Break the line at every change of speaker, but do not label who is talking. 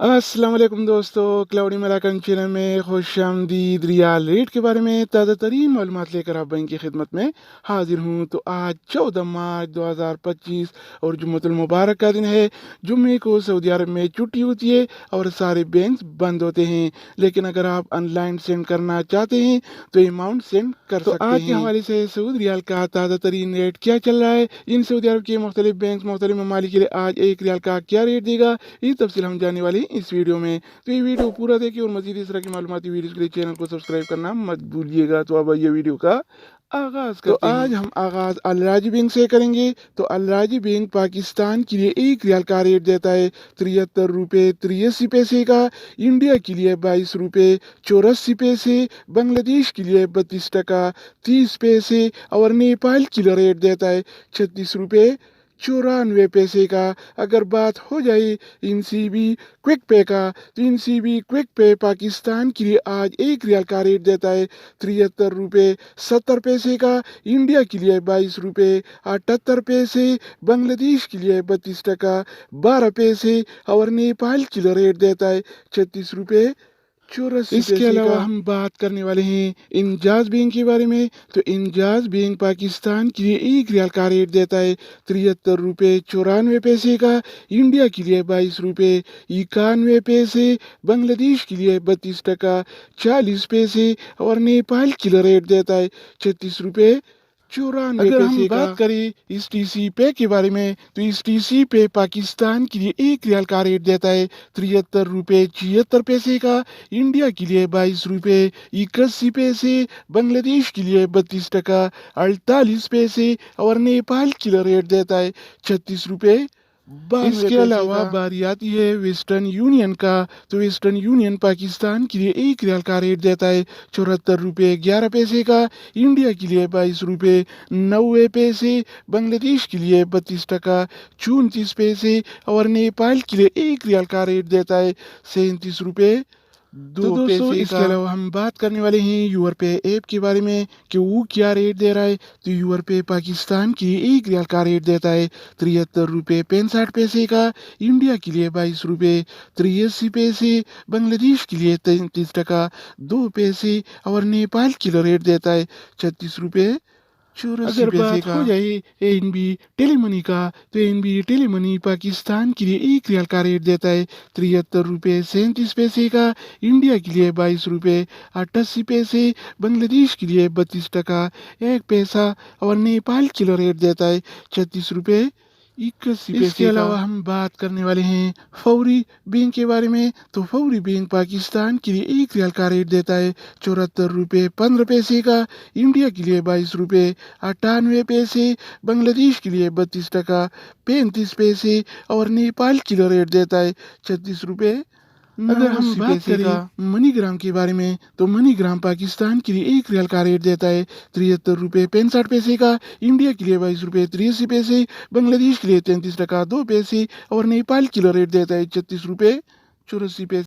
अस्सलाम वालेकुम दोस्तों, क्लाउडी मलाकन चैनल में खुशामदीद। रियाल रेट के बारे में ताज़ा तरीन मालूमात लेकर आप बैंक की खिदमत में हाजिर हूँ। तो आज 14 मार्च 2025 और जुम्मतुल मुबारक का दिन है। जुम्मे को सऊदी अरब में छुट्टी होती है और सारे बैंक बंद होते हैं, लेकिन अगर आप ऑनलाइन सेंड करना चाहते हैं तो अमाउंट सेंड कर सकते हैं। आज के हवाले से सऊदी रियाल का ताज़ा तरीन रेट क्या चल रहा है, इन सऊदी अरब के मुख्तलिफ बैंक मुख्तलिफ ममालिक के लिए आज एक रियाल का क्या रेट देगा, ये तफसील हम जानने वाले इस वीडियो में। तो ये वीडियो पूरा देखिए और मजीद इस तरह की मालूमाती वीडियोस के लिए चैनल को सब्सक्राइब करना मत भूलिएगा। तो अब ये वीडियो का आगाज करते हैं। आज हम आगाज अल राजी बैंक से करेंगे। तो अल राजी बैंक पाकिस्तान के लिए एक रियाल का रेट देता है 73 रुपये 83 पैसे का, इंडिया के लिए 22 रुपये 84 पैसे, बांग्लादेश के लिए 32 टका 30 पैसे और नेपाल के लिए रेट देता है 36 रुपये 94 पैसे का। अगर बात हो जाए इनसीबी क्विक पे का, तो इनसीबी क्विक पे पाकिस्तान के लिए आज एक रियाल का रेट देता है 73 रुपये 70 पैसे का, इंडिया के लिए 22 रुपये 78 पैसे, बांग्लादेश के लिए 32 टका 12 पैसे और नेपाल के लिए रेट देता है 36 रुपये 84 इसके अलावा हम बात करने वाले हैं इंजाज बैंक के बारे में। तो इंजाज बैंक पाकिस्तान के लिए एक रियाल का रेट देता है 73 रुपये 94 पैसे का, इंडिया के लिए 22 रुपये 91 पैसे, बांग्लादेश के लिए 32 टका 40 पैसे और नेपाल के लिए रेट देता है 36 रुपये 94 अगर हम बात करें इस टीसी पे के बारे में, तो इस टीसी पे पाकिस्तान के लिए एक रियाल का रेट देता है 73 रुपये 76 पैसे का, इंडिया के लिए 22 रुपये 81 पैसे, बांग्लादेश के लिए 32 टका 48 पैसे और नेपाल के लिए रेट देता है 36 रुपये। इसके अलावा बारी आती है वेस्टर्न यूनियन का। तो वेस्टर्न यूनियन पाकिस्तान के लिए एक रियाल का रेट देता है 74 रुपये 11 पैसे का, इंडिया के लिए 22 रुपये 90 पैसे, बांग्लादेश के लिए 32 टका 34 पैसे और नेपाल के लिए एक रियाल का रेट देता है 37 रुपये 2 पैसे। इसके अलावा हम बात करने वाले हैं यूर पे ऐप के बारे में कि वो क्या रेट दे रहा है। तो यूर पे पाकिस्तान की एक रियाल का रेट देता है 73 रुपये 65 पैसे का, इंडिया के लिए 22 रुपये 83 पैसे, बांग्लादेश के लिए 33 टका 2 पैसे और नेपाल के लिए रेट देता है 36 रुपये 84 पैसे का। हो जाए एनबी टेलीमनी का, तो एनबी टेलीमनी पाकिस्तान के लिए एक रियाल का रेट देता है 73 रुपये 37 पैसे का, इंडिया के लिए 22 रुपये 88 पैसे, बांग्लादेश के लिए 32 टका 1 पैसा और नेपाल के लिए रेट देता है 36 रुपये 81 पैसे। इसके अलावा हम बात करने वाले हैं फौरी बैंक के बारे में। तो फौरी बैंक पाकिस्तान के लिए एक रियाल का रेट देता है 74 रुपये 15 पैसे का, इंडिया के लिए 22 रुपये 98 पैसे, बांग्लादेश के लिए 32 टका 35 पैसे और नेपाल के लिए रेट देता है 36 रुपये। अगर हम बात करें मनीग्राम के बारे में, तो मनीग्राम पाकिस्तान के लिए एक रियाल का रेट देता है 73 रुपये 65 पैसे का, इंडिया के लिए 22 रुपये 83 पैसे, बांग्लादेश के लिए 33 टका 2 पैसे और नेपाल के लिए रेट देता है 36 रुपये 84 पैसे।